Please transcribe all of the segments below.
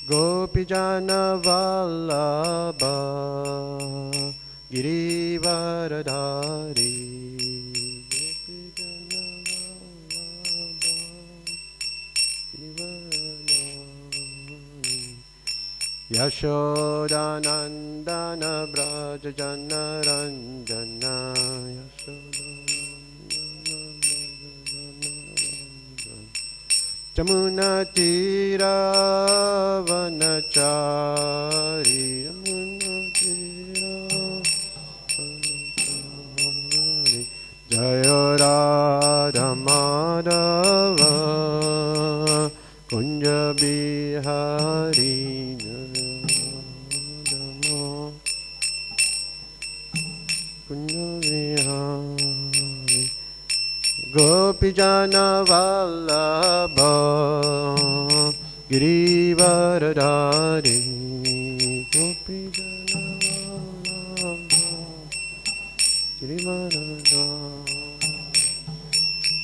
Gopijana Vallabha Girivaradhari Gopijana Vallabha Girivaradhari Yashodanandana Brajajana Ranjana Jamuna Tira Vanachari Jamuna Tira Vanachari Jaya Radha Madhava Kunja Bihari Kunja Bihari Gopijana Vallabha Girivaradhari Gopijana Vallabha Girivaradhari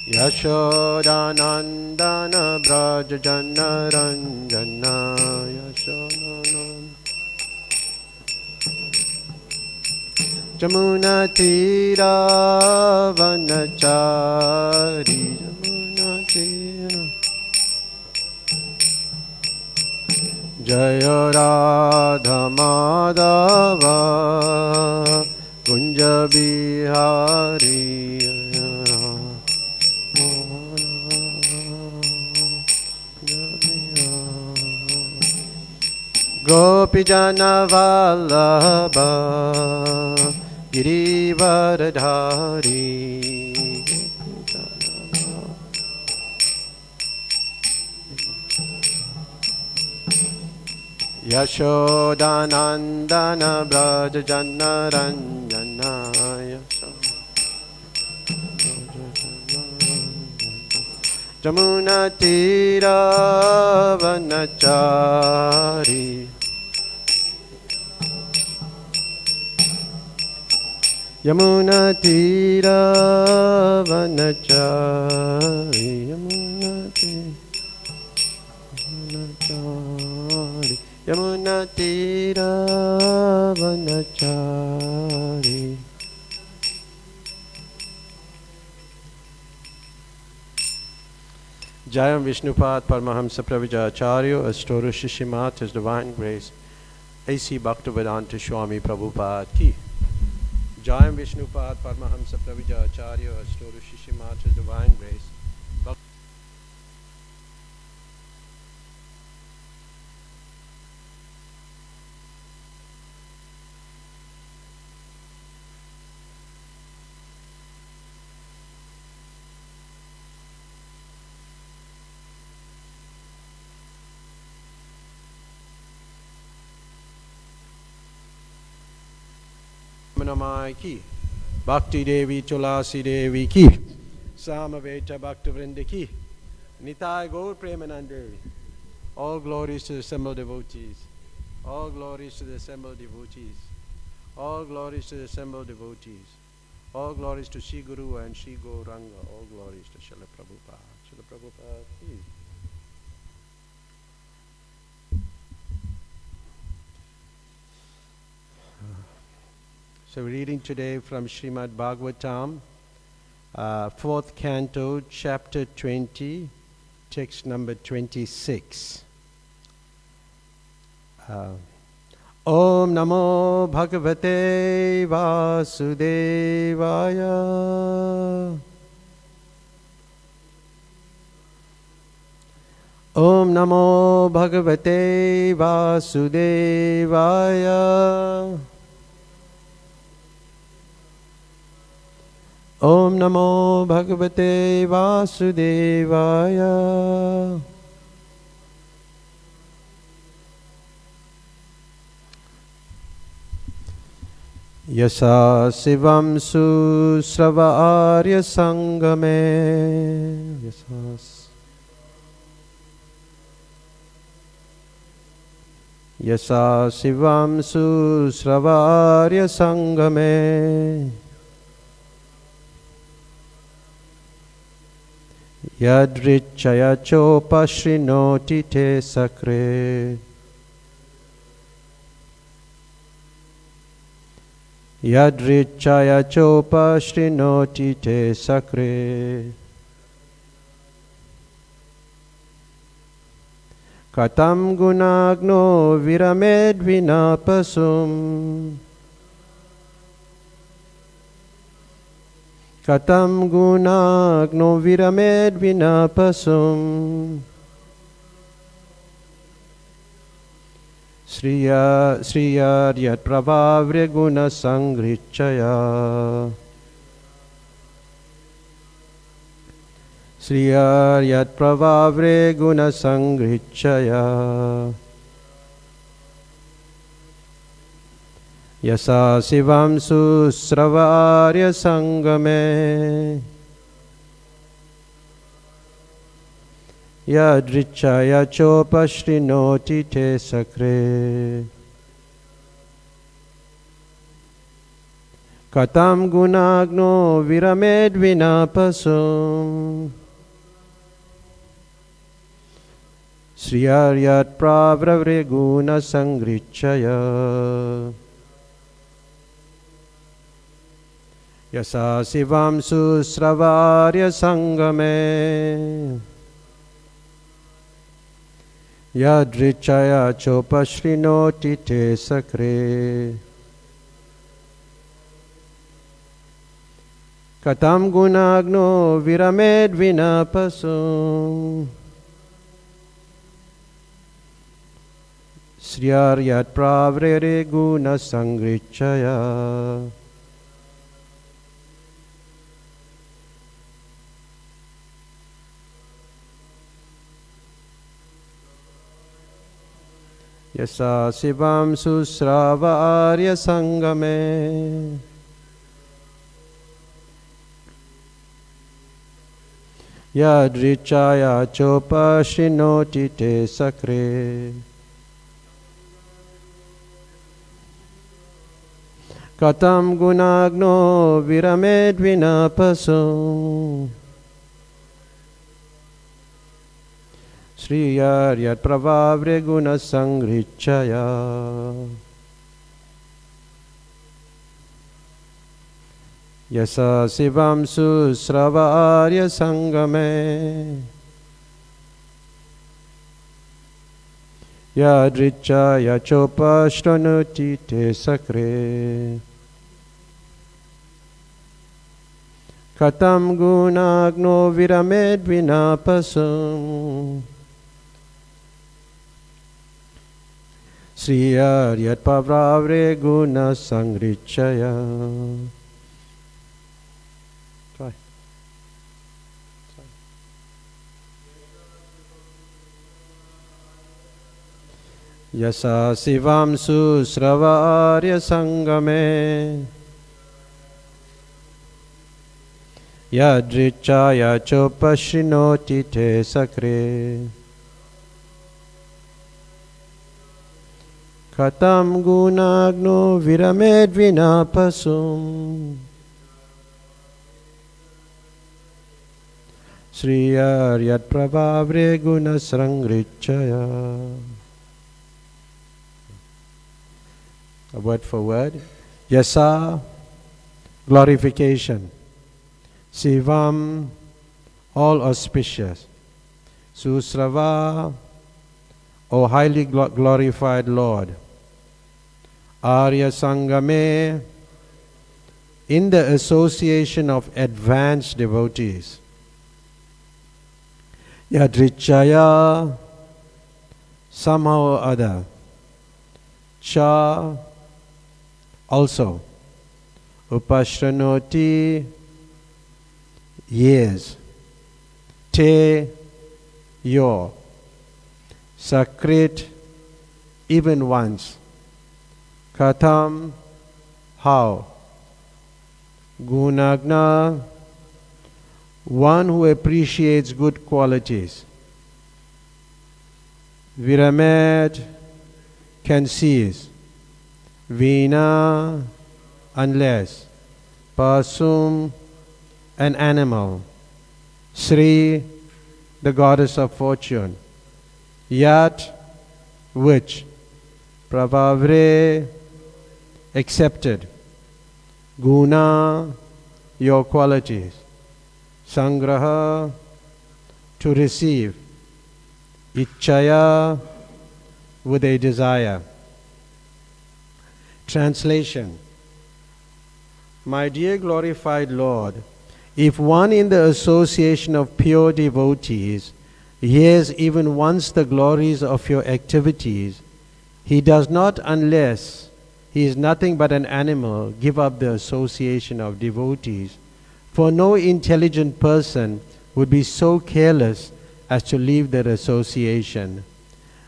Yashodanandana Brajajana Ranjana Yashodanandana Jamuna Tira Vanachari Jamuna Tira Jaya Radha Madhava Kunja Bihari Gopijana Vallabha Girivaradhari Yashodanandana Brajajana Ranjana Jamuna Tira Vanachari Yamuna Tira Vanachari Yamuna Vanachari Yamuna Tira Vanachari Jayam Vishnupad Paramahamsa Pravijacharya Astoru Shishimat His Divine Grace A.C. Bhaktivedanta Swami Prabhupada Ki Jayam Vishnupad Paramahamsa Pravijacharya Astoru Shishimat His Divine Grace Namai ki Bhakti Devi Tulasi Devi ki Samaveta Bhakta Vrinda ki Nitai Gaur Premanande. All glories to the assembled devotees. All glories to the assembled devotees. All glories to the assembled devotees. All glories to Sri Guru and Sri Gauranga. All glories to Srila Prabhupada. Srila Prabhupada ki. So we're reading today from Srimad Bhagavatam, 4th canto, chapter 20, text number 26. Om Namo Bhagavate Vasudevaya. Om Namo Bhagavate Vasudevaya. Om Namo Bhagavate Vasudevaya. Yasa Sivam Susrava Arya Sangame. Yasa Sivam Susrava Arya Sangame. Yadrichaya chopa shrinoti te sakre. Yadrichaya chopa shrinoti te sakre. Katam gunagno viramed vinapasum. Katam gunagno viramed vinapasum. Sriya yat pravavre guna sangrichaya. Sriya yat pravavre guna sangrichaya. Yasa sivam susravarya sangame. Yadrichaya chopa shrinoti te sakre. Katam gunagno viramed vinapasum. Sriyaryat pravravre guna sangrichaya. Yasa sivam susravarya sangame. Yadrichaya chopa shrinoti te sakre. Katam gunagno viramed vinapasum. Sriyaryat pravrere guna sangrichaya. Yasa sivam susrava arya sangame. Yadrichaya chopa shrinoti te sakre. Katam gunagno viramed vinapasum. Sriyaryat pravavre guna sangrichaya. Yasa sivam susrava arya sangame. Yadrichaya chopa shranoti te sakre. Katam gunagno viramed vinapasum. Sriyaryat pravavre guna sangrichaya. Try. Yasa sivam susrava arya sangame. Yadrichaya chopa shrinoti te sakre. Katam gunagno viramed vinapasum. Sriyaryat pravavre guna sangrichaya. A word for word. Yasa, glorification. Sivam, all auspicious. Susrava, O highly glorified Lord. Arya Sangame, in the association of advanced devotees. Yadrichaya, somehow or other. Cha, also. Upashranoti, years. Te, your. Sakrit, even once. Katam, how. Gunagna, one who appreciates good qualities. Viramed, can cease. Vina, unless. Pasum, an animal. Sri, the goddess of fortune. Yat, which. Pravavre, accepted. Guna, your qualities. Sangraha, to receive. Ichchaya, with a desire. Translation. My dear glorified Lord, if one in the association of pure devotees hears even once the glories of your activities, he does not, unless he is nothing but an animal, give up the association of devotees. For no intelligent person would be so careless as to leave their association.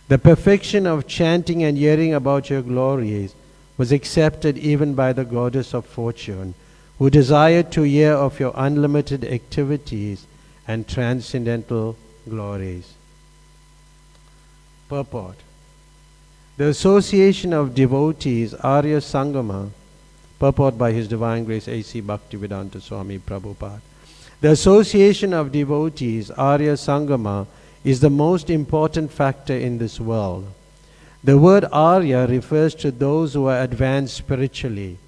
The perfection of chanting and hearing about your glories was accepted even by the goddess of fortune, who desired to hear of your unlimited activities and transcendental glories. Purport. The association of devotees, Arya Sangama, purport by His Divine Grace A.C. Bhaktivedanta Swami Prabhupada. The association of devotees, Arya Sangama, is the most important factor in this world. The word Arya refers to those who are advanced spiritually.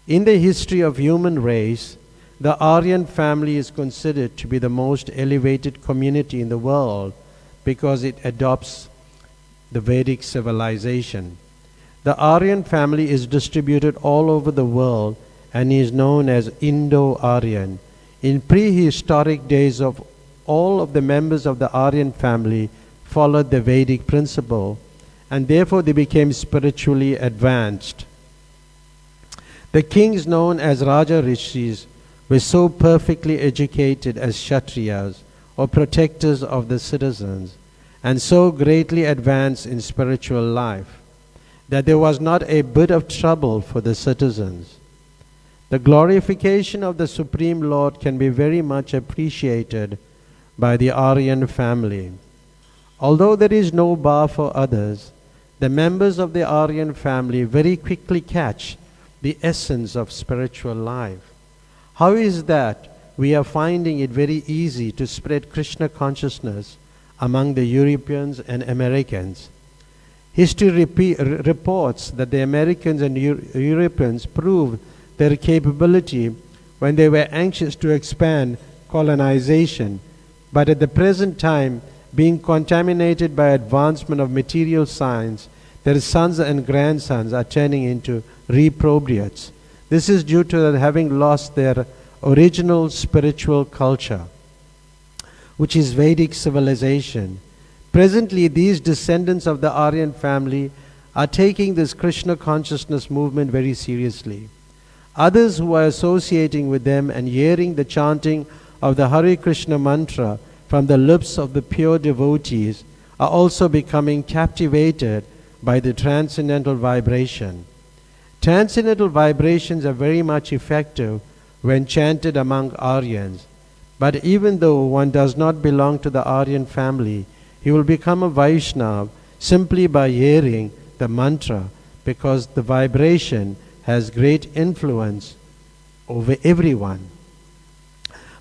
In the history of human race, the Aryan family is considered to be the most elevated community in the world because it adopts the Vedic civilization. The Aryan family is distributed all over the world and is known as Indo-Aryan. In prehistoric days, all of the members of the Aryan family followed the Vedic principle, and therefore they became spiritually advanced. The kings known as Raja Rishis were so perfectly educated as Kshatriyas, or protectors of the citizens, and so greatly advanced in spiritual life, that there was not a bit of trouble for the citizens. The glorification of the Supreme Lord can be very much appreciated by the Aryan family. Although there is no bar for others, the members of the Aryan family very quickly catch the essence of spiritual life. How is that we are finding it very easy to spread Krishna consciousness among the Europeans and Americans? History reports that the Americans and Europeans proved their capability when they were anxious to expand colonization, but at the present time, being contaminated by advancement of material science, their sons and grandsons are turning into reprobates. This is due to their having lost their original spiritual culture, which is Vedic civilization. Presently, these descendants of the Aryan family are taking this Krishna consciousness movement very seriously. Others who are associating with them and hearing the chanting of the Hare Krishna mantra from the lips of the pure devotees are also becoming captivated by the transcendental vibration. Transcendental vibrations are very much effective when chanted among Aryans, but even though one does not belong to the Aryan family, he will become a Vaishnava simply by hearing the mantra, because the vibration has great influence over everyone.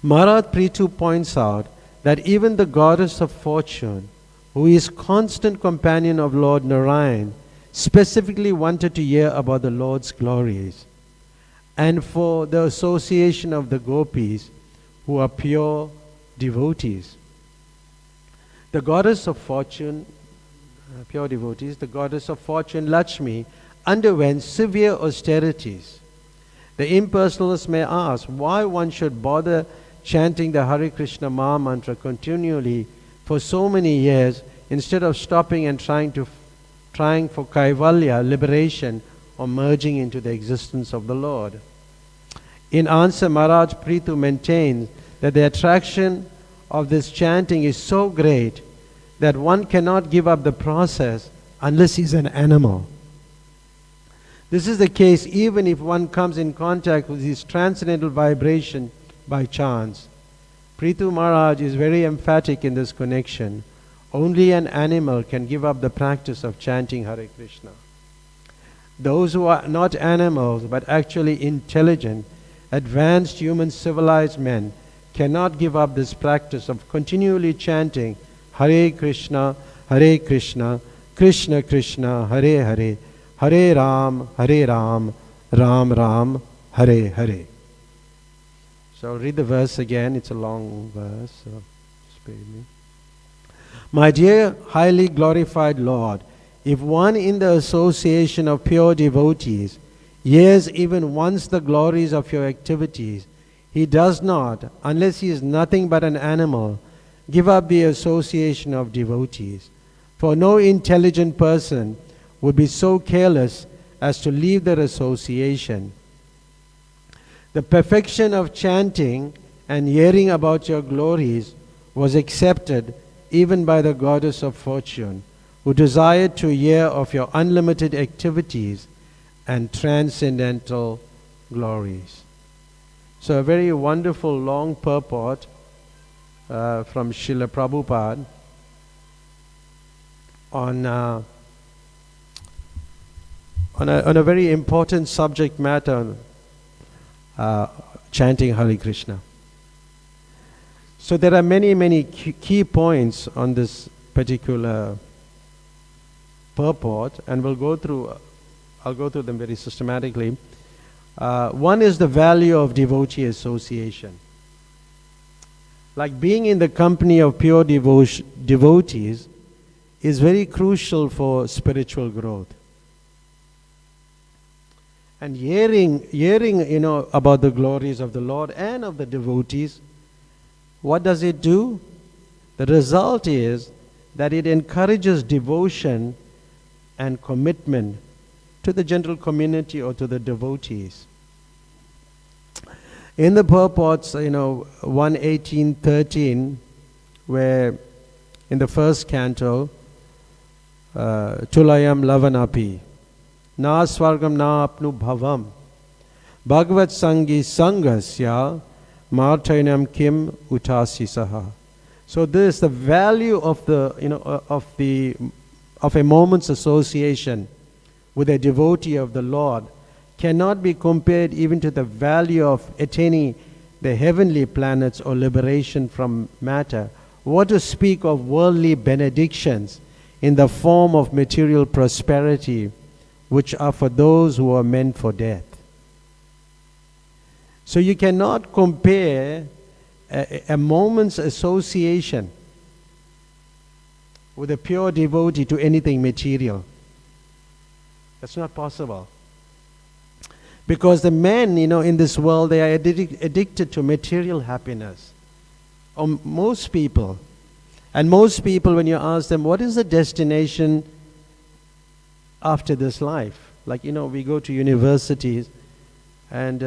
Maharaj Prithu points out that even the goddess of fortune, who is constant companion of Lord Narayan, specifically wanted to hear about the Lord's glories. And for the association of the gopis, who are pure devotees. The goddess of fortune, pure devotees, the goddess of fortune, Lakshmi, underwent severe austerities. The impersonalists may ask why one should bother chanting the Hare Krishna Maha Mantra continually for so many years instead of stopping and trying for Kaivalya, liberation, or merging into the existence of the Lord. In answer, Maharaj Prithu maintains that the attraction of this chanting is so great that one cannot give up the process unless he's an animal. This is the case even if one comes in contact with this transcendental vibration by chance. Prithu Maharaj is very emphatic in this connection. Only an animal can give up the practice of chanting Hare Krishna. Those who are not animals but actually intelligent, advanced human civilized men cannot give up this practice of continually chanting Hare Krishna, Krishna Krishna, Hare Hare, Hare Ram, Ram Ram, Hare Hare. So I'll read the verse again. It's a long verse, so spare me. My dear, highly glorified Lord, if one in the association of pure devotees hears even once the glories of your activities, he does not, unless he is nothing but an animal, give up the association of devotees. For no intelligent person would be so careless as to leave their association. The perfection of chanting and hearing about your glories was accepted even by the goddess of fortune, who desired to hear of your unlimited activities and transcendental glories. So a very wonderful long purport from Srila Prabhupada on a very important subject matter, chanting Hare Krishna. So there are many key points on this particular purport, and I'll go through them very systematically. One is the value of devotee association. Like being in the company of pure devotees is very crucial for spiritual growth. And hearing, about the glories of the Lord and of the devotees, what does it do? The result is that it encourages devotion and commitment to the general community or to the devotees. In the purports, 1:18-13, where in the first canto, Tulayam Lavanapi, Na Swargam Na Apnu Bhavam, Bhagavat Sangi Sangasya, Martainam Kim Utasi Saha. So this, the value of a moment's association with a devotee of the Lord cannot be compared even to the value of attaining the heavenly planets or liberation from matter. What to speak of worldly benedictions in the form of material prosperity, which are for those who are meant for death. So you cannot compare a moment's association with a pure devotee to anything material. That's not possible. Because the men, in this world, they are addicted to material happiness. Most people. And most people, when you ask them, what is the destination after this life? Like, we go to universities, and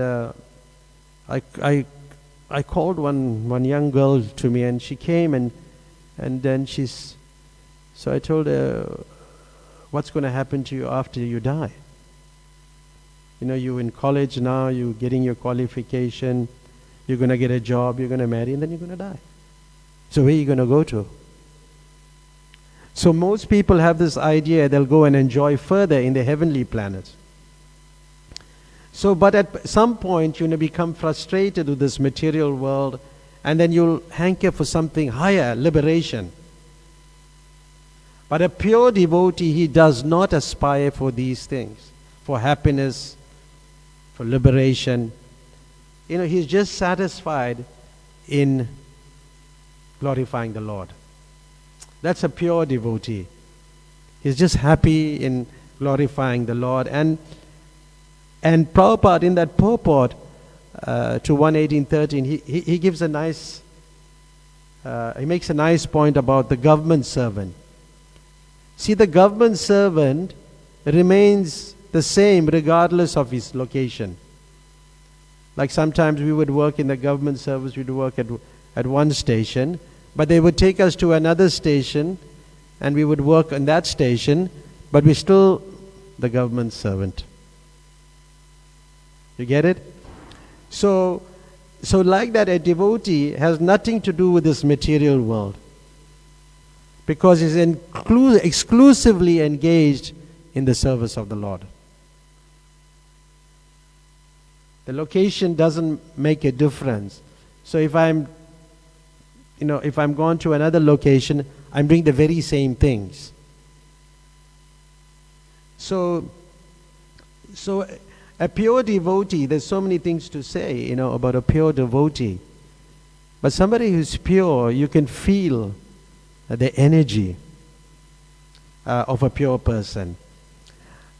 I called one young girl to me, and she came, and then so I told her, what's going to happen to you after you die? You're in college now, you're getting your qualification, you're going to get a job, you're going to marry, and then you're going to die. So where are you going to go to? So most people have this idea they'll go and enjoy further in the heavenly planets. So, but at some point, become frustrated with this material world, and then you'll hanker for something higher, liberation. But a pure devotee, he does not aspire for these things, for happiness, for liberation. He's just satisfied in glorifying the Lord. That's a pure devotee. He's just happy in glorifying the Lord. And Prabhupada, in that purport to 1:18-13, he gives a nice, he makes a nice point about the government servant. See, the government servant remains the same regardless of his location. Like sometimes we would work in the government service, we'd work at one station, but they would take us to another station, and we would work on that station, but we're still the government servant. You get it? So like that, a devotee has nothing to do with this material world, because he's exclusively engaged in the service of the Lord. The location doesn't make a difference. So if I'm gone to another location, I'm doing the very same things. So A pure devotee, there's so many things to say, about a pure devotee. But somebody who's pure, you can feel the energy of a pure person.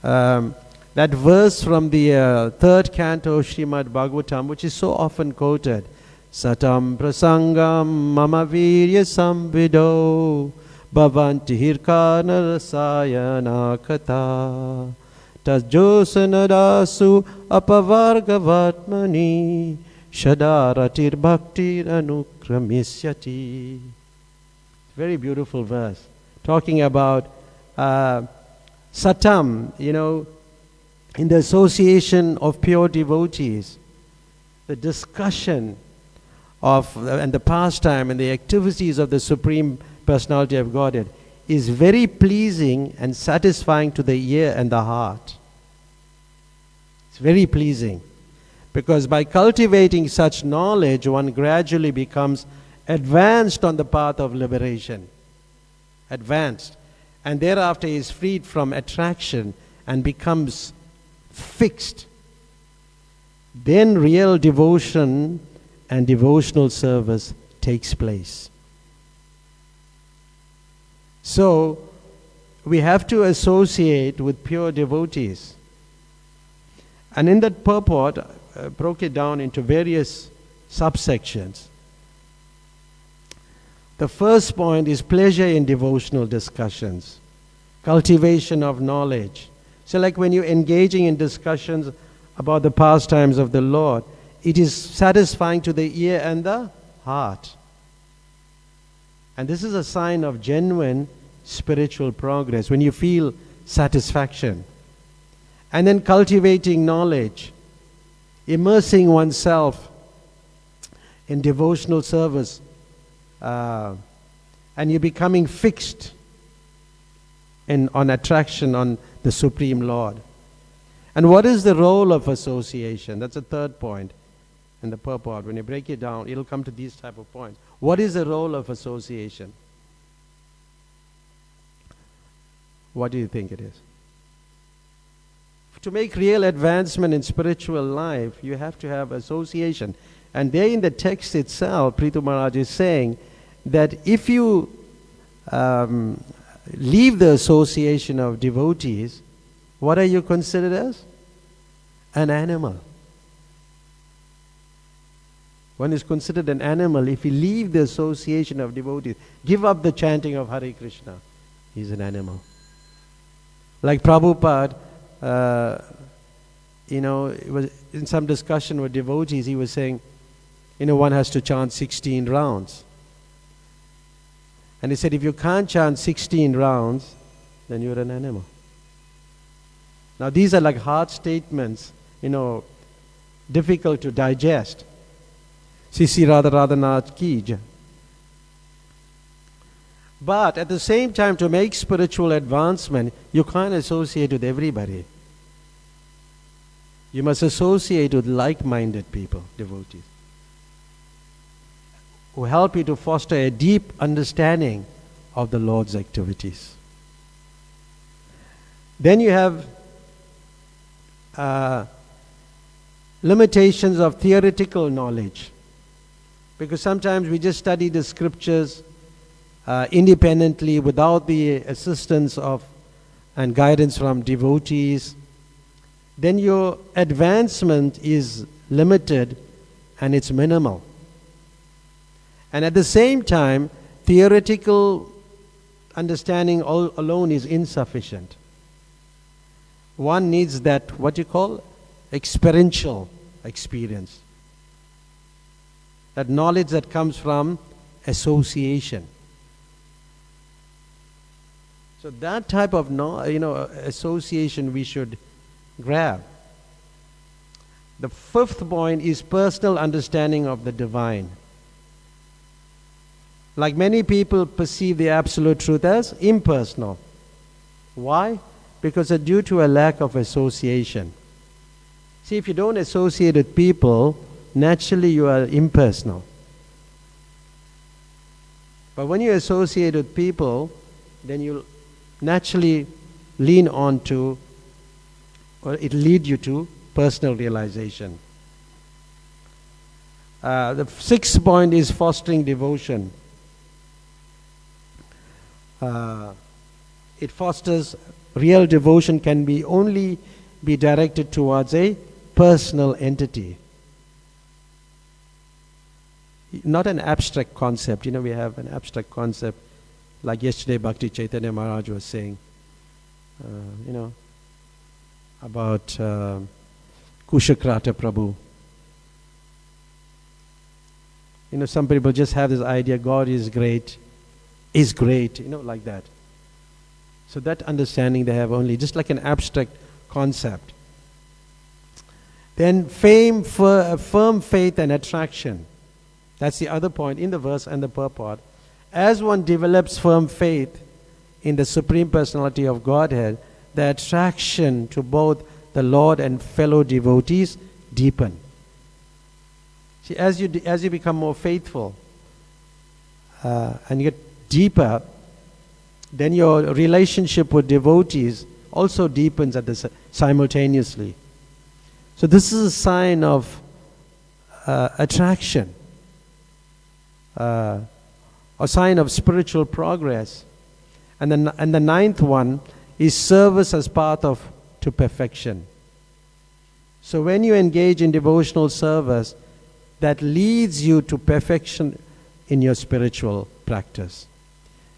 That verse from the third canto of Srimad Bhagavatam, which is so often quoted, Satam prasangam mama virya samvido bhavanti hirkana rasayana kata tajjosanadasu apavargavatmani shadaratir bhaktir anukramisyati. Very beautiful verse, talking about satam, in the association of pure devotees, the discussion of and the pastime and the activities of the Supreme Personality of Godhead is very pleasing and satisfying to the ear and the heart. It's very pleasing, because by cultivating such knowledge, one gradually becomes advanced on the path of liberation. Advanced. And thereafter is freed from attraction and becomes fixed. Then real devotion and devotional service takes place. So, we have to associate with pure devotees. And in that purport, broke it down into various subsections. The first point is pleasure in devotional discussions, cultivation of knowledge. So like when you're engaging in discussions about the pastimes of the Lord, it is satisfying to the ear and the heart. And this is a sign of genuine spiritual progress, when you feel satisfaction. And then cultivating knowledge, immersing oneself in devotional service, and you're becoming fixed on attraction on the Supreme Lord. And what is the role of association? That's the third point in the purport. When you break it down, it'll come to these type of points. What is the role of association? What do you think it is? To make real advancement in spiritual life, you have to have association. And there in the text itself, Prithu Maharaj is saying that if you leave the association of devotees, what are you considered as? An animal. One is considered an animal if you leave the association of devotees, give up the chanting of Hare Krishna. He's an animal. Like Prabhupada, it was in some discussion with devotees, he was saying, one has to chant 16 rounds. And he said, if you can't chant 16 rounds, then you're an animal. Now these are like hard statements, difficult to digest. Sisi Radha Radhanath ki jai. But at the same time, to make spiritual advancement, you can't associate with everybody. You must associate with like-minded people, devotees, who help you to foster a deep understanding of the Lord's activities. Then you have limitations of theoretical knowledge, because sometimes we just study the scriptures independently without the assistance of and guidance from devotees. Then your advancement is limited and it's minimal. And at the same time, theoretical understanding alone is insufficient. One needs that, what you call, experiential experience. That knowledge that comes from association. So that type of association we should grab. The fifth point is personal understanding of the divine. Like many people perceive the absolute truth as impersonal. Why? Because it's due to a lack of association. See, if you don't associate with people, naturally you are impersonal. But when you associate with people, then you naturally lean on to, or it lead you to personal realization. The sixth point is fostering devotion. It fosters real devotion can only be directed towards a personal entity. Not an abstract concept. We have an abstract concept, like yesterday Bhakti Chaitanya Maharaj was saying, about Kushakrata Prabhu. Some people just have this idea, God is great, like that. So that understanding they have only, just like an abstract concept. Then firm faith and attraction. That's the other point in the verse and the purport. As one develops firm faith in the Supreme Personality of Godhead, the attraction to both the Lord and fellow devotees deepen. See, as you become more faithful and you get deeper, then your relationship with devotees also deepens simultaneously. So this is a sign of attraction, a sign of spiritual progress. And the ninth one is service as path to perfection. So when you engage in devotional service, that leads you to perfection in your spiritual practice.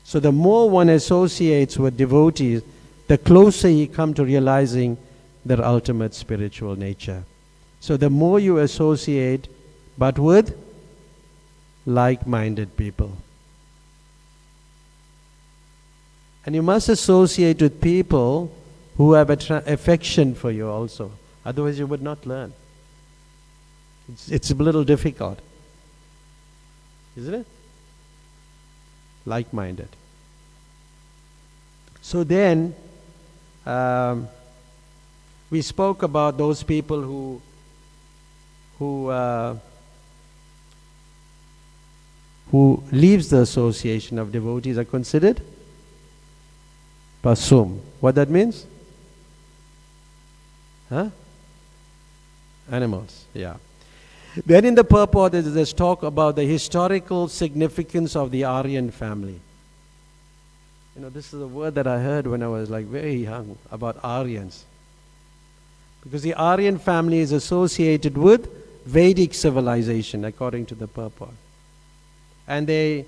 So the more one associates with devotees, the closer you come to realizing their ultimate spiritual nature. So the more you associate, but with like-minded people. And you must associate with people who have affection for you also. Otherwise you would not learn. It's a little difficult. Isn't it? Like-minded. So then, we spoke about those people who leaves the association of devotees are considered pasum. What that means? Animals, yeah. Then in the purport there's talk about the historical significance of the Aryan family. This is a word that I heard when I was very young, about Aryans. Because the Aryan family is associated with Vedic civilization, according to the purport. And they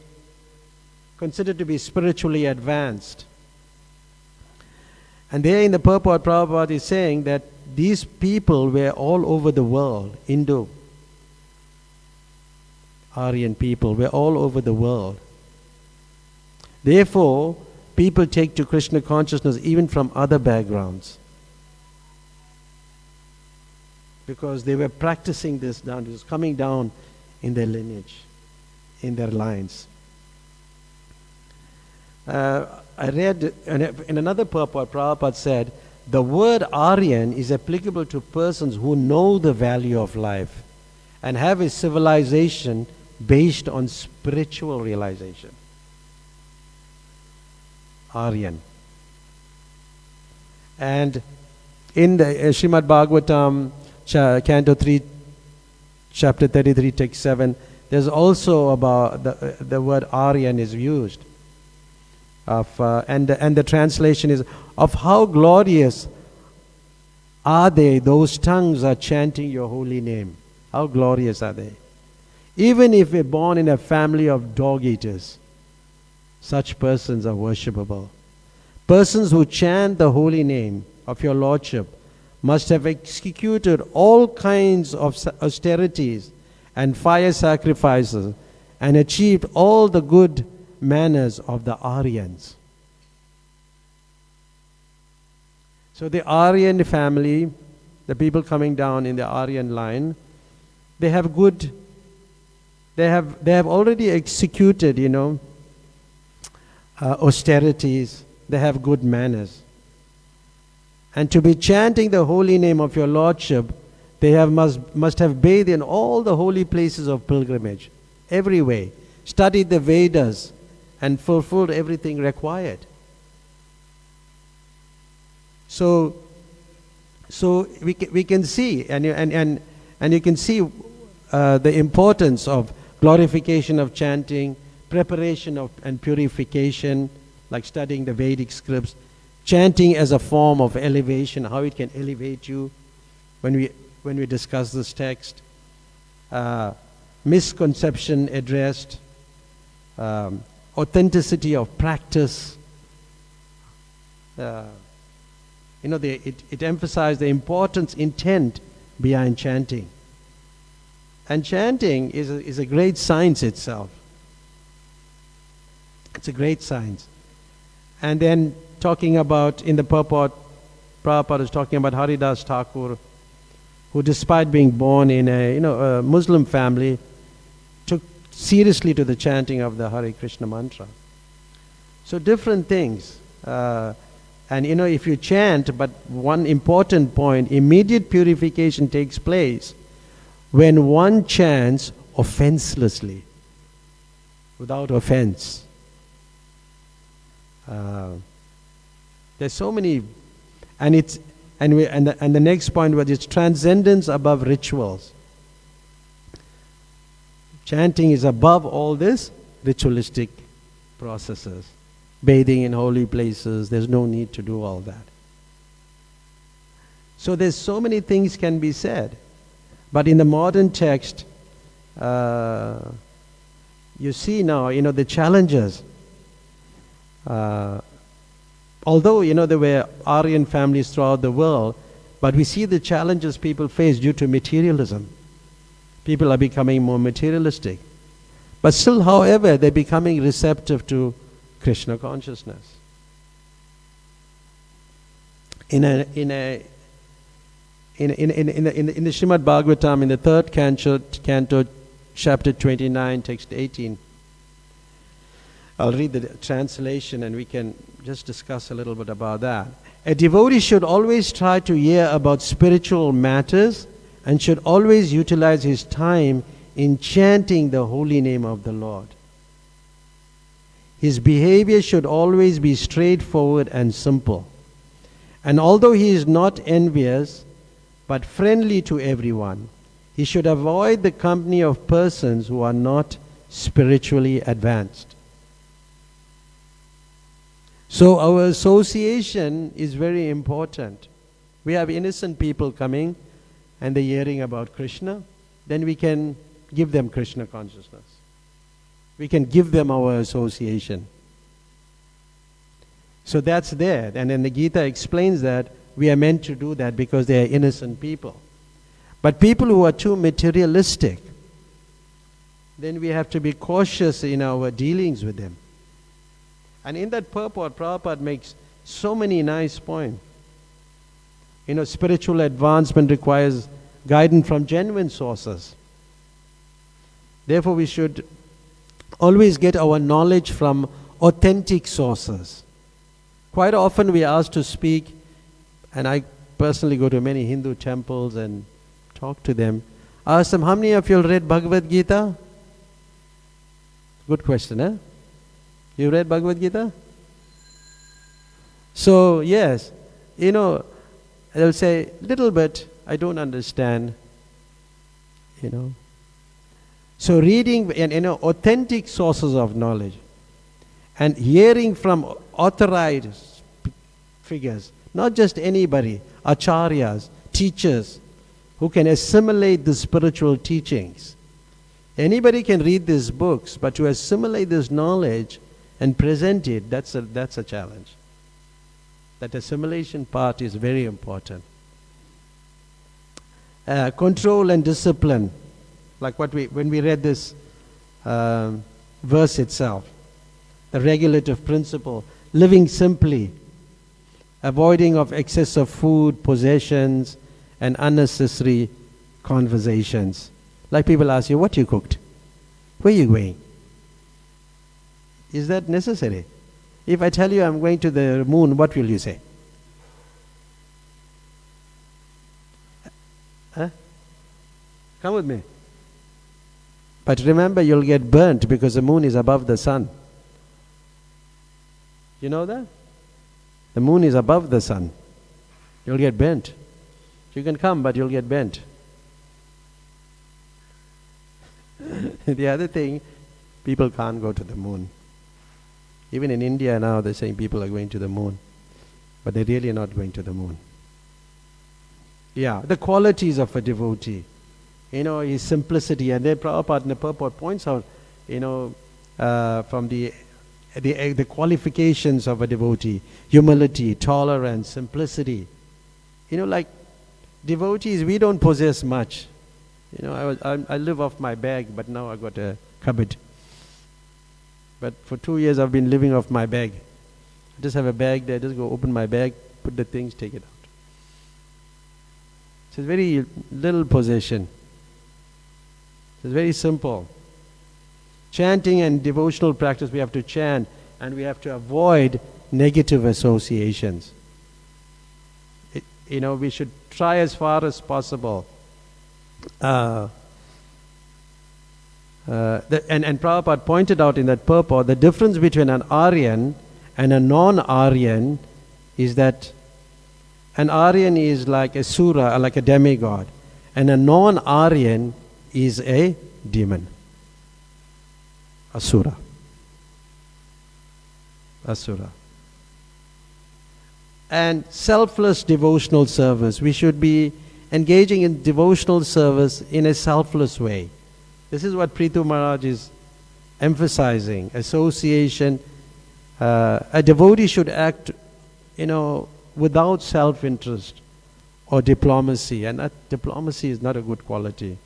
considered to be spiritually advanced. And there in the purport, Prabhupada is saying that these people were all over the world, Aryan people were all over the world. Therefore, people take to Krishna consciousness even from other backgrounds. Because they were practicing this down, it was coming down in their lineage, in their lines. I read in another purport, Prabhupada said, the word Aryan is applicable to persons who know the value of life and have a civilization based on spiritual realization. Aryan. And in the Srimad Bhagavatam, Canto 3, Chapter 33, Text 7, there's also about the word Aryan is used. And the translation is, of how glorious are they, those tongues are chanting your holy name. How glorious are they? Even if we're born in a family of dog eaters, such persons are worshipable. Persons who chant the holy name of your Lordship must have executed all kinds of austerities and fire sacrifices and achieved all the good manners of the Aryans. So the Aryan family, the people coming down in the Aryan line, they have already executed, austerities. They have good manners. And to be chanting the holy name of your Lordship, they must have bathed in all the holy places of pilgrimage, every way, studied the Vedas, and fulfilled everything required. So, So we can see, and you can see the importance of glorification of chanting, preparation of and purification, like studying the Vedic scripts, chanting as a form of elevation, how it can elevate you. When we discuss this text, misconception addressed, authenticity of practice. It emphasized the importance, intent behind chanting. And chanting is a great science itself. It's a great science. And then talking about, in the purport, Prabhupada is talking about Haridas Thakur, who despite being born in a Muslim family, took seriously to the chanting of the Hare Krishna mantra. So different things. And if you chant, but one important point, immediate purification takes place when one chants offenselessly, without offense. There's so many, and the next point was it's transcendence above rituals. Chanting is above all this ritualistic processes. Bathing in holy places, there's no need to do all that. So there's so many things can be said. But in the modern text, you see now, the challenges. Although, there were Aryan families throughout the world, but we see the challenges people face due to materialism. People are becoming more materialistic. But still, however, they're becoming receptive to Krishna consciousness. In the Srimad Bhagavatam, in the 3rd canto, chapter 29, text 18, I'll read the translation and we can just discuss a little bit about that. A devotee should always try to hear about spiritual matters and should always utilize his time in chanting the holy name of the Lord. His behavior should always be straightforward and simple. And although he is not envious, but friendly to everyone, he should avoid the company of persons who are not spiritually advanced. So our association is very important. We have innocent people coming and they're hearing about Krishna, then we can give them Krishna consciousness. We can give them our association. So that's there. And then the Gita explains that we are meant to do that because they are innocent people. But people who are too materialistic, then we have to be cautious in our dealings with them. And in that purport, Prabhupada makes so many nice points. Spiritual advancement requires guidance from genuine sources. Therefore, we should always get our knowledge from authentic sources. Quite often we are asked to speak, and I personally go to many Hindu temples and talk to them. I ask them, how many of you read Bhagavad Gita? Good question, eh? You read Bhagavad Gita? So, yes, they'll say, little bit, I don't understand, So reading and authentic sources of knowledge and hearing from authorized figures, not just anybody, acharyas, teachers who can assimilate the spiritual teachings. Anybody can read these books, but to assimilate this knowledge and present it, that's a challenge. That assimilation part is very important. Control and discipline, like when we read this verse itself, the regulative principle, living simply, avoiding of excess of food, possessions, and unnecessary conversations. Like people ask you, what you cooked? Where are you going? Is that necessary? If I tell you I'm going to the moon, what will you say? Huh? Come with me. But remember, you'll get burnt because the moon is above the sun. You know that? The moon is above the sun. You'll get burnt. You can come, but you'll get bent. The other thing, people can't go to the moon. Even in India now, they're saying people are going to the moon. But they're really not going to the moon. Yeah, the qualities of a devotee. His simplicity. And then Prabhupada in the purport points out, from the qualifications of a devotee. Humility, tolerance, simplicity. Like devotees, we don't possess much. I live off my bag, but now I've got a cupboard. But for 2 years I've been living off my bag. I just have a bag there, just go open my bag, put the things, take it out. So it's very little possession. It's very simple. Chanting and devotional practice, we have to chant and we have to avoid negative associations. We should try as far as possible. And Prabhupada pointed out in that purport, the difference between an Aryan and a non-Aryan is that an Aryan is like a Sura, like a demigod, and a non-Aryan is a demon. Asura. And selfless devotional service. We should be engaging in devotional service in a selfless way. This is what Prithu Maharaj is emphasizing. Association. A devotee should act, without self-interest or diplomacy. And that diplomacy is not a good quality.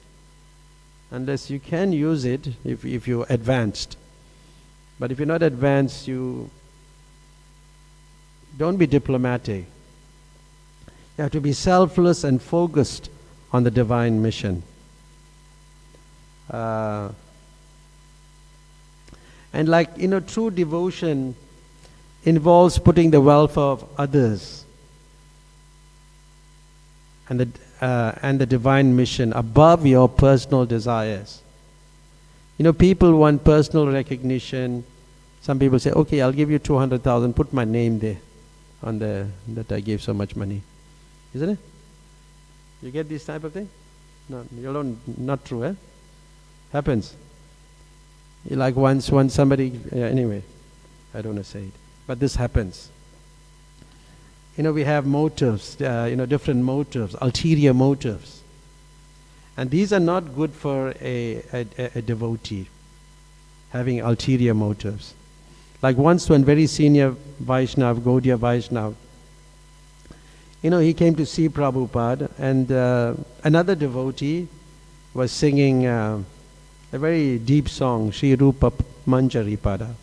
Unless you can use it if you're advanced. But if you're not advanced, you don't be diplomatic. You have to be selfless and focused on the divine mission. And true devotion involves putting the welfare of others and the divine mission above your personal desires. People want personal recognition. Some people say, okay, I'll give you 200,000, put my name there on that I gave so much money. Isn't it? You get this type of thing? No, not true, eh? Happens. Like once somebody, anyway, I don't want to say it, but this happens. We have motives, different motives, ulterior motives. And these are not good for a devotee, having ulterior motives. Like once one very senior Vaishnava, Gaudiya Vaishnava, he came to see Prabhupada, and another devotee was singing a very deep song, Shri Rupa Manjari Pada.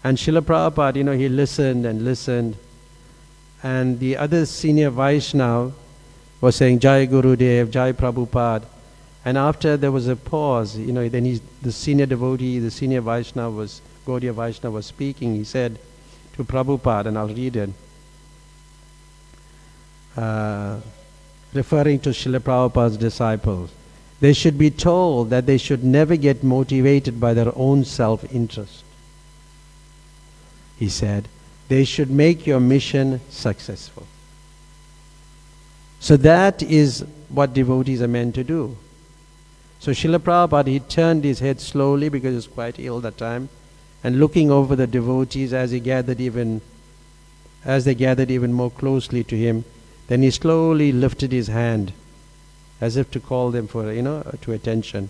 And Srila Prabhupada, he listened and listened. And the other senior Vaishnava was saying, Jai Gurudev, Jai Prabhupada. And after there was a pause, then the senior devotee, the senior Vaishnava Gaudiya Vaishnava was speaking. He said to Prabhupada, and I'll read it, referring to Srila Prabhupada's disciples, they should be told that they should never get motivated by their own self-interest. He said, they should make your mission successful. So that is what devotees are meant to do. So Srila Prabhupada, he turned his head slowly because he was quite ill that time, and looking over the devotees as they gathered even more closely to him, then he slowly lifted his hand as if to call them to attention.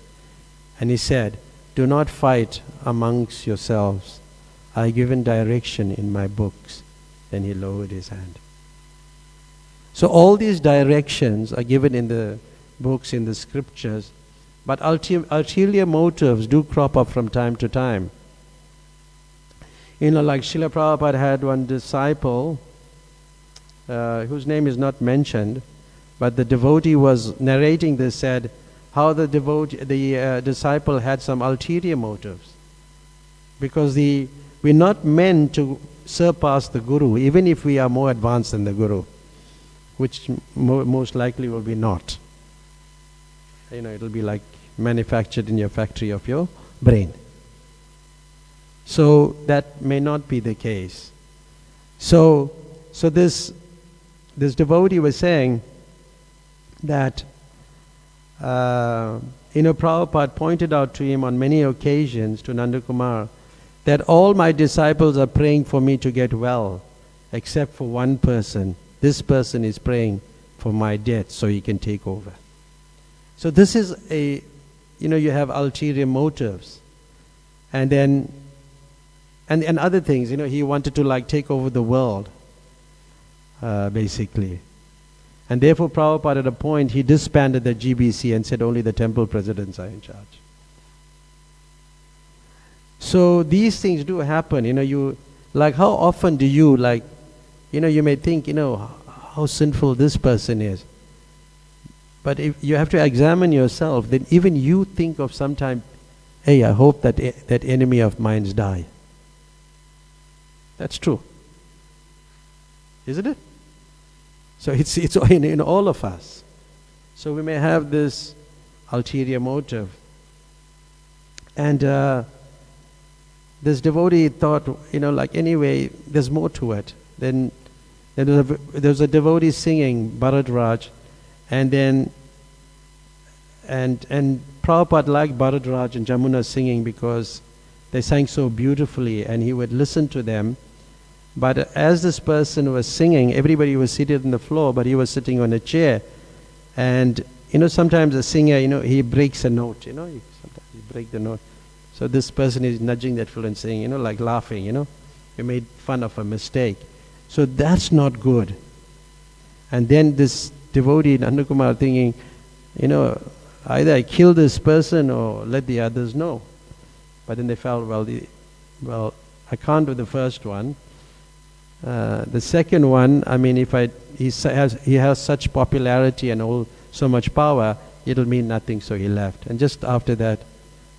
And he said, do not fight amongst yourselves. I have given direction in my books. Then he lowered his hand. So all these directions are given in the books, in the scriptures, but ulterior motives do crop up from time to time. Like Srila Prabhupada had one disciple whose name is not mentioned, but the devotee was narrating this, said how the disciple had some ulterior motives. Because we're not meant to surpass the Guru, even if we are more advanced than the Guru, which most likely will be not. It'll be like manufactured in your factory of your brain. So that may not be the case. So this devotee was saying that, Prabhupada pointed out to him on many occasions, to Nandakumar, that all my disciples are praying for me to get well, except for one person. This person is praying for my death so he can take over. So this is you have ulterior motives. And then, and other things, he wanted to take over the world, basically. And therefore Prabhupada at a point, he disbanded the GBC and said only the temple presidents are in charge. So these things do happen, how often do you, you may think, how sinful this person is. But if you have to examine yourself, then even you think of sometime, hey, I hope that that enemy of mine's die. That's true. Isn't it? So it's in all of us. So we may have this ulterior motive. And this devotee thought, anyway, there's more to it. Then there was a devotee singing Bharadraj, and Prabhupada liked Bharadraj and Jamuna singing because they sang so beautifully, and he would listen to them. But as this person was singing, everybody was seated on the floor, but he was sitting on a chair. And sometimes a singer, he breaks a note, sometimes he breaks the note. So this person is nudging that fellow and saying, laughing, you made fun of a mistake. So that's not good. And then this devotee, Nandakumar, thinking, either I kill this person or let the others know. But then they felt, well, I can't do the first one. The second one, if he has such popularity and so much power, it'll mean nothing, so he left. And just after that,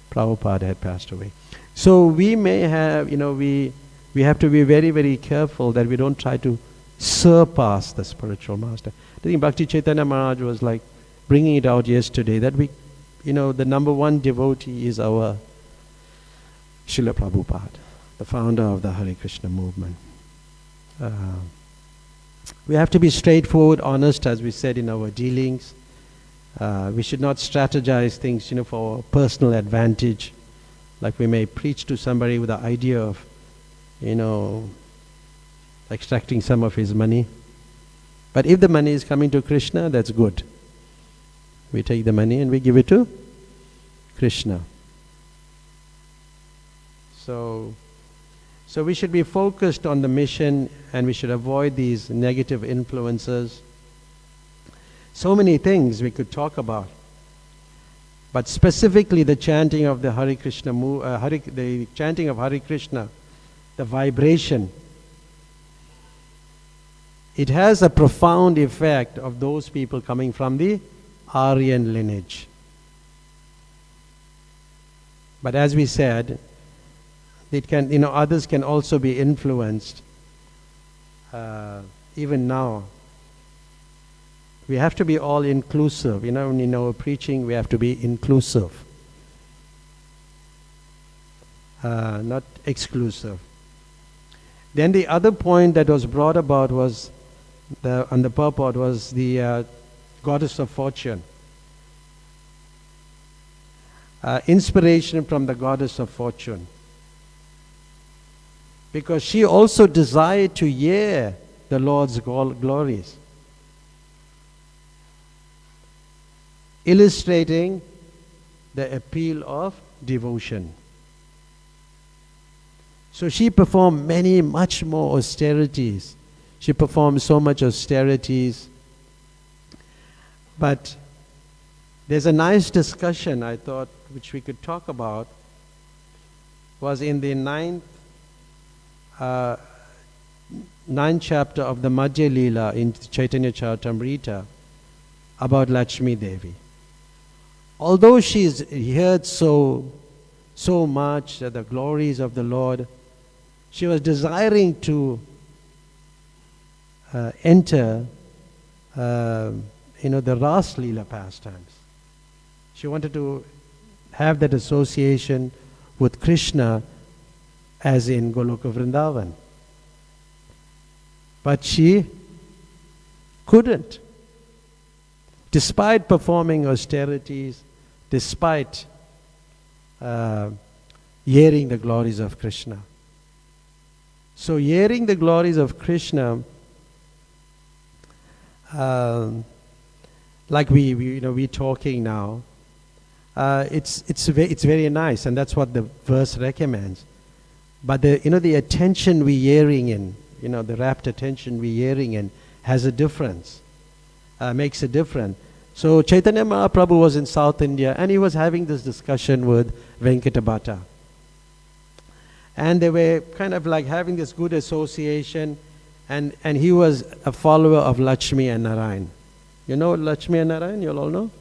Prabhupada had passed away. So we may have, we have to be very, very careful that we don't try to surpass the spiritual master. I think Bhakti Chaitanya Maharaj was bringing it out yesterday, that we, the number one devotee is our Srila Prabhupada, the founder of the Hare Krishna movement. We have to be straightforward, honest, as we said, in our dealings. We should not strategize things, for personal advantage. Like we may preach to somebody with the idea of, extracting some of his money. But if the money is coming to Krishna, that's good. We take the money and we give it to Krishna. So we should be focused on the mission, and we should avoid these negative influences. So many things we could talk about. But specifically the chanting of the Hare Krishna, the chanting of Hare Krishna, the vibration, it has a profound effect of those people coming from the Aryan lineage. But as we said, it can, others can also be influenced. Even now, we have to be all inclusive. In our preaching, we have to be inclusive, not exclusive. Then the other point that was brought about was, on the purport, was the goddess of fortune. Inspiration from the goddess of fortune. Because she also desired to hear the Lord's glories. Illustrating the appeal of devotion. So she performed much more austerities. She performed so much austerities. But there's a nice discussion, I thought, which we could talk about, was in the ninth chapter of the Madhya Leela in Chaitanya Charitamrita about Lakshmi Devi. Although she's heard so much the glories of the Lord, she was desiring to enter the Ras Leela pastimes. She wanted to have that association with Krishna as in Goloka Vrindavan. But she couldn't. despite performing austerities, despite hearing the glories of Krishna. So hearing the glories of Krishna, like we're talking now, it's very nice, and that's what the verse recommends. But the attention we're hearing in, the rapt attention we're hearing in, has a difference, makes a difference. So Chaitanya Mahaprabhu was in South India, and he was having this discussion with Bhatta. And they were kind of like having this good association, and he was a follower of Lakshmi and Narayan. You know Lakshmi and Narayan? You all know?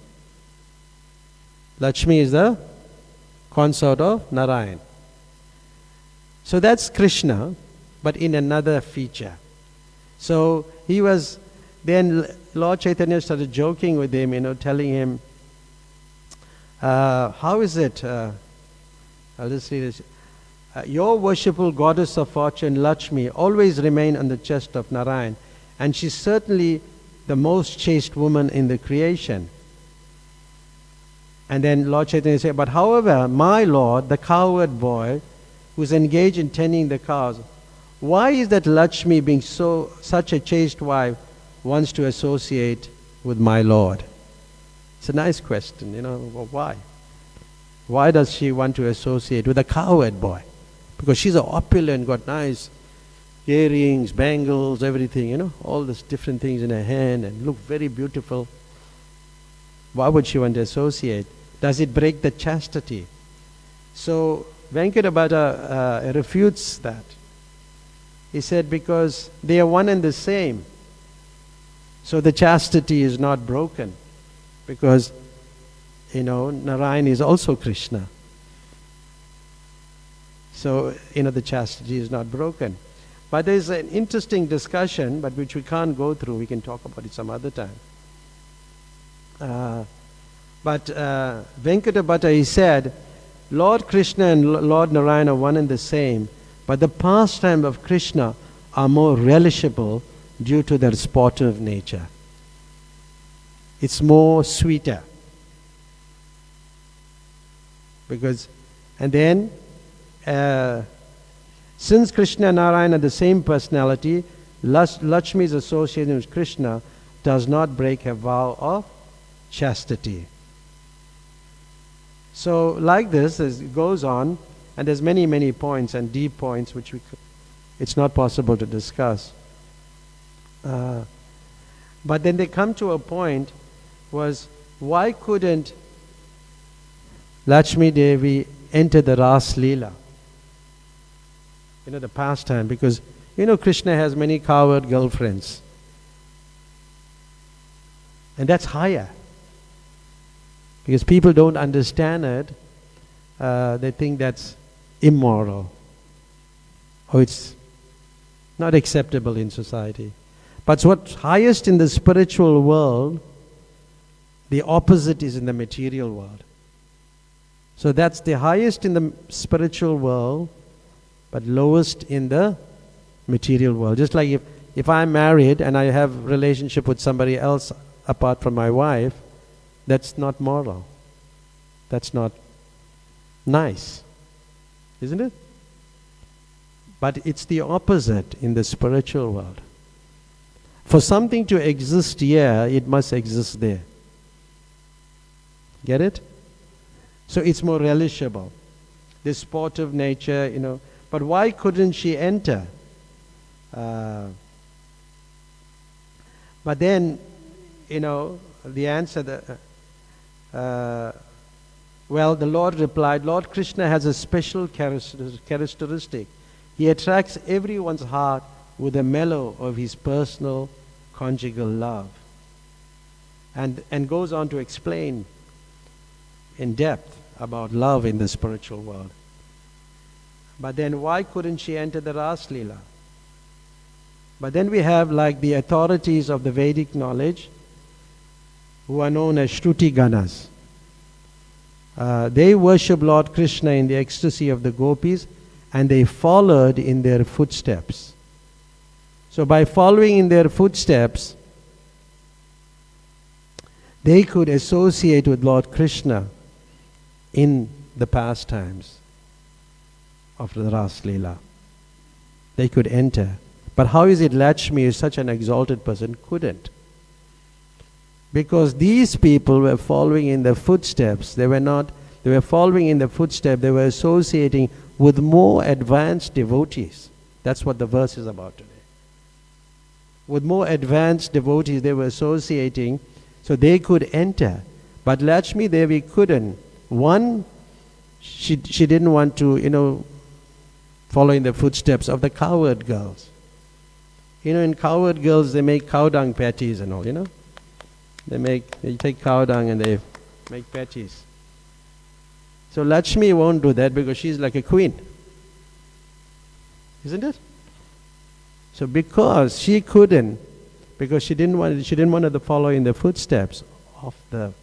Lakshmi is the consort of Narayan. So that's Krishna, but in another feature. So then Lord Chaitanya started joking with him, telling him, how is it, I'll just read this. Your worshipful goddess of fortune, Lakshmi, always remain on the chest of Narayan, and she's certainly the most chaste woman in the creation. And then Lord Chaitanya said, but however, my Lord, the cowherd boy, who's engaged in tending the cows, why is that Lakshmi, being such a chaste wife, wants to associate with my Lord? It's a nice question, why? Why does she want to associate with a cowherd boy? Because she's opulent, got nice earrings, bangles, everything, all these different things in her hand, and look very beautiful. Why would she want to associate? Does it break the chastity? So Bhatta refutes that. He said, because they are one and the same. So the chastity is not broken. Because, Narayan is also Krishna. So, the chastity is not broken. But there's an interesting discussion, but which we can't go through. We can talk about it some other time. But Bhatta, he said, Lord Krishna and Lord Narayan are one and the same, but the pastime of Krishna are more relishable due to their sportive nature. It's more sweeter. Since Krishna and Narayan are the same personality, Lakshmi's association with Krishna does not break her vow of chastity. So like this, it goes on, and there's many, many points and deep points which it's not possible to discuss. But then they come to a point was, why couldn't Lakshmi Devi enter the Ras Leela? The pastime, because Krishna has many cowherd girlfriends. And that's higher. Because people don't understand it, they think that's immoral. Or it's not acceptable in society. But what's highest in the spiritual world, the opposite is in the material world. So that's the highest in the spiritual world, but lowest in the material world. Just like if I'm married and I have relationship with somebody else apart from my wife, that's not moral. That's not nice. Isn't it? But it's the opposite in the spiritual world. For something to exist here, it must exist there. Get it? So it's more relishable. This sportive nature, But why couldn't she enter? But then, the answer, the Lord replied, Lord Krishna has a special characteristic. He attracts everyone's heart with the mellow of his personal conjugal love. And goes on to explain in depth about love in the spiritual world. But then why couldn't she enter the Ras Leela? But then we have like the authorities of the Vedic knowledge who are known as Shruti Ganas. They worship Lord Krishna in the ecstasy of the gopis, and they followed in their footsteps. So by following in their footsteps, they could associate with Lord Krishna in the pastimes of the Ras Leela. They could enter. But how is it Lakshmi, is such an exalted person, couldn't? Because these people were following in the footsteps. They were following in the footsteps. They were associating with more advanced devotees. That's what the verse is about today. With more advanced devotees, they were associating, so they could enter. But Lakshmi Devi couldn't. One, she didn't want to, follow in the footsteps of the cowherd girls. In cowherd girls, they make cow dung patties and all, They take cow dung and they make patties. So Lakshmi won't do that because she's like a queen. Isn't it? So because she couldn't, because she didn't want to follow in the footsteps of the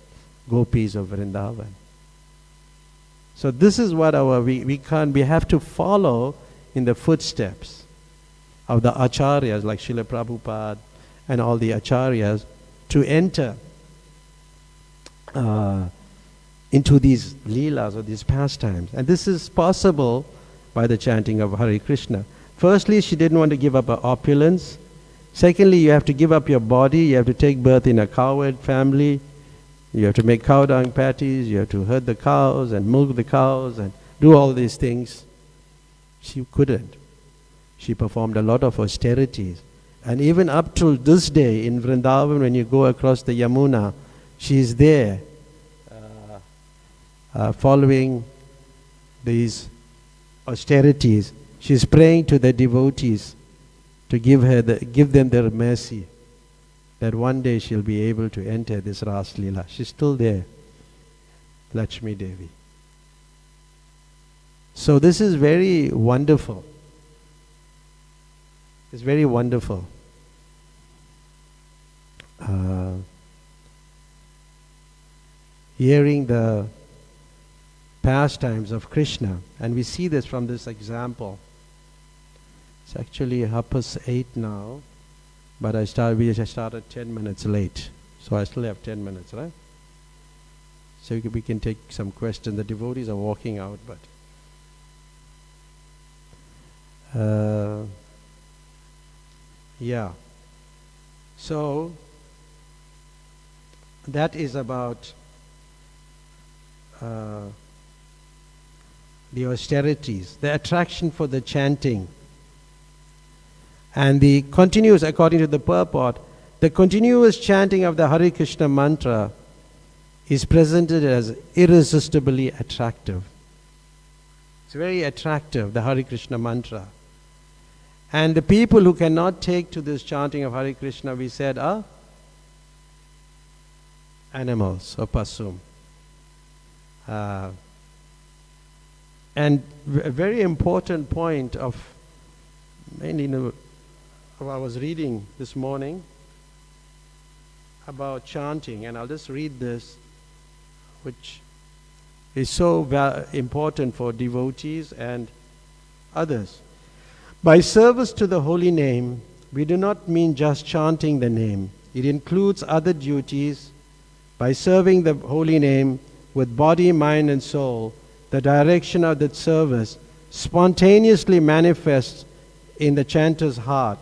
gopis of Vrindavan. So this is what we have to follow in the footsteps of the acharyas like Srila Prabhupada and all the acharyas to enter into these leelas or these pastimes. And this is possible by the chanting of Hare Krishna. Firstly, she didn't want to give up her opulence. Secondly, you have to give up your body. You have to take birth in a cowherd family. You have to make cow dung patties. You have to herd the cows and milk the cows and do all these things. She couldn't. She performed a lot of austerities. And even up to this day in Vrindavan, when you go across the Yamuna, she is there following these austerities. She is praying to the devotees to give them their mercy, that one day she'll be able to enter this Ras Leela. She's still there, Lakshmi Devi. So this is very wonderful. It's very wonderful. Hearing the pastimes of Krishna, and we see this from this example. It's actually 8:30 now, but I started 10 minutes late, so I still have 10 minutes, right? So we can take some questions. The devotees are walking out, but yeah. So that is about the austerities, the attraction for the chanting, and the continuous, according to the purport, the continuous chanting of the Hare Krishna mantra is presented as irresistibly attractive. It's very attractive, the Hare Krishna mantra. And the people who cannot take to this chanting of Hare Krishna, we said, are animals or pasum. And a very important point of, mainly I was reading this morning about chanting, and I'll just read this, which is so important for devotees and others. By service to the holy name, we do not mean just chanting the name. It includes other duties. By serving the holy name with body, mind, and soul, the direction of that service spontaneously manifests in the chanter's heart,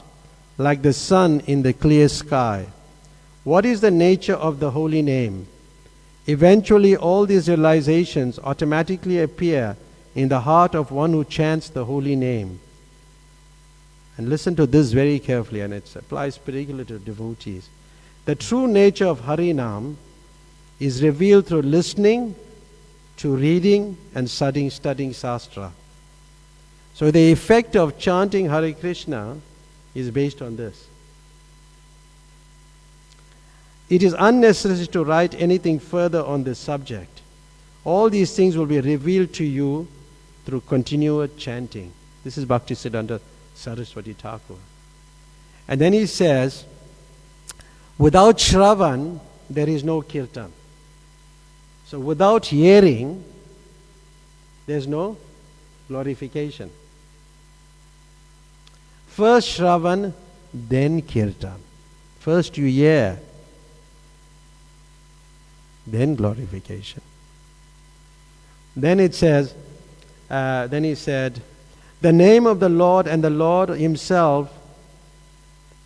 like the sun in the clear sky. What is the nature of the holy name? Eventually, all these realizations automatically appear in the heart of one who chants the holy name. And listen to this very carefully, and it applies particularly to devotees. The true nature of Harinam is revealed through listening, to reading, and studying Shastra. So the effect of chanting Hare Krishna is based on this. It is unnecessary to write anything further on this subject. All these things will be revealed to you through continual chanting. This is Bhaktisiddhanta Saraswati Thakur. And then he says, without Shravan, there is no Kirtan. So without hearing, there's no glorification. First Shravan, then Kirtan. First you hear. then glorification. Then it says, then he said, the name of the Lord and the Lord himself,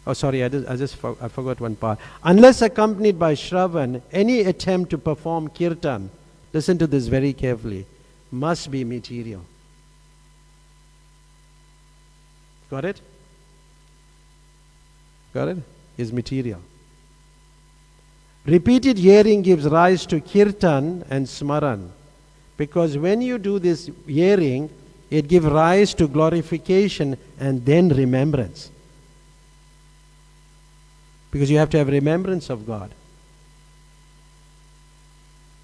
oh sorry, I forgot one part. Unless accompanied by Shravan, any attempt to perform kirtan, listen to this very carefully, must be material. Got it? Got it? Is material. Repeated hearing gives rise to kirtan and smaran. Because when you do this hearing, it gives rise to glorification and then remembrance. Because you have to have remembrance of God.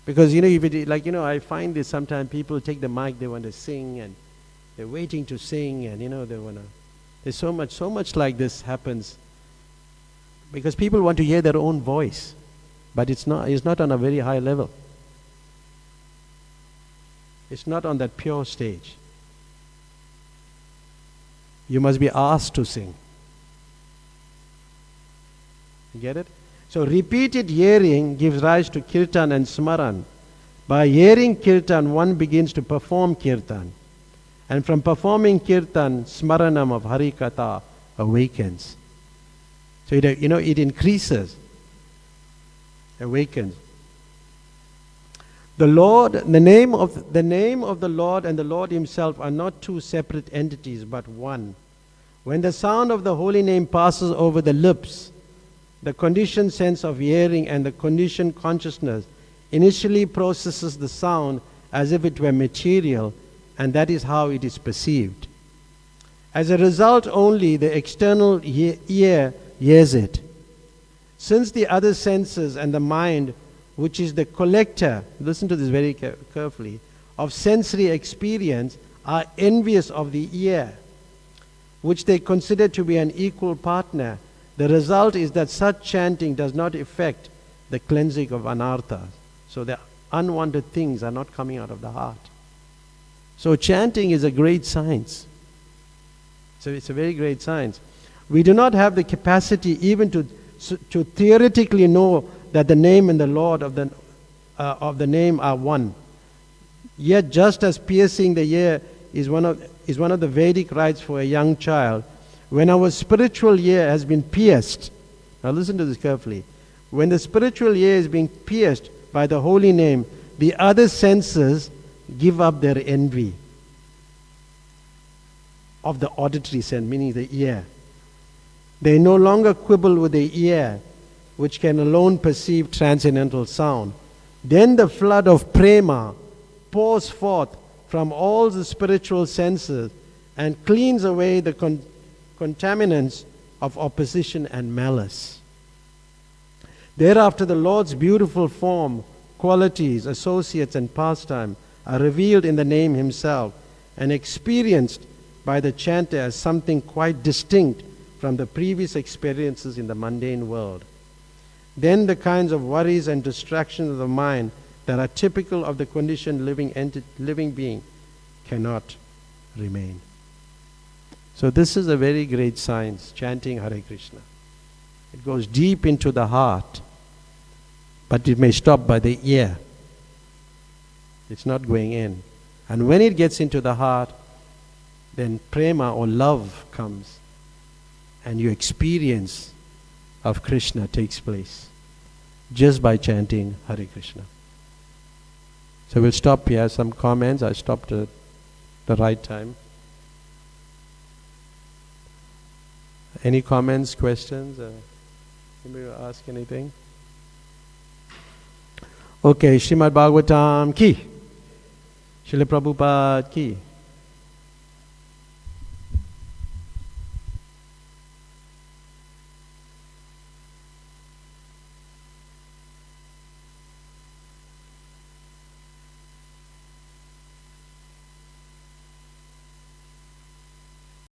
Because, if it, I find this sometimes people take the mic, they want to sing, and they're waiting to sing, and, they want to. There's so much like this happens. Because people want to hear their own voice. But it's not on a very high level. It's not on that pure stage. You must be asked to sing. You get it? So repeated hearing gives rise to kirtan and smaran. By hearing kirtan, one begins to perform kirtan. And from performing kirtan, smaranam of Harikatha awakens. So it increases, awakens. The name of the Lord and the Lord himself are not two separate entities, but one. When the sound of the holy name passes over the lips, the conditioned sense of hearing and the conditioned consciousness initially processes the sound as if it were material, and that is how it is perceived. As a result, only the external ear hears it. Since the other senses and the mind, which is the collector, listen to this very carefully, of sensory experience, are envious of the ear, which they consider to be an equal partner, the result is that such chanting does not affect the cleansing of anarthas. So the unwanted things are not coming out of the heart. So chanting is a great science. So it's a very great science. We do not have the capacity even to theoretically know that the name and the Lord of the name are one. Yet just as piercing the ear is one of the Vedic rites for a young child, when our spiritual ear has been pierced, now listen to this carefully, when the spiritual ear is being pierced by the holy name, the other senses give up their envy of the auditory sense, meaning the ear. They no longer quibble with the ear, which can alone perceive transcendental sound. Then the flood of prema pours forth from all the spiritual senses and cleans away the contaminants of opposition and malice. Thereafter the Lord's beautiful form, qualities, associates and pastime are revealed in the name himself and experienced by the chanter as something quite distinct from the previous experiences in the mundane world. Then the kinds of worries and distractions of the mind that are typical of the conditioned living being cannot remain. So this is a very great science, chanting Hare Krishna. It goes deep into the heart, but it may stop by the ear. It's not going in. And when it gets into the heart, then prema or love comes, and your experience of Krishna takes place just by chanting Hare Krishna. So we'll stop here. Some comments. I stopped at the right time. Any comments, questions? Anybody will ask anything? Okay, Srimad Bhagavatam ki. Srila Prabhupada ki.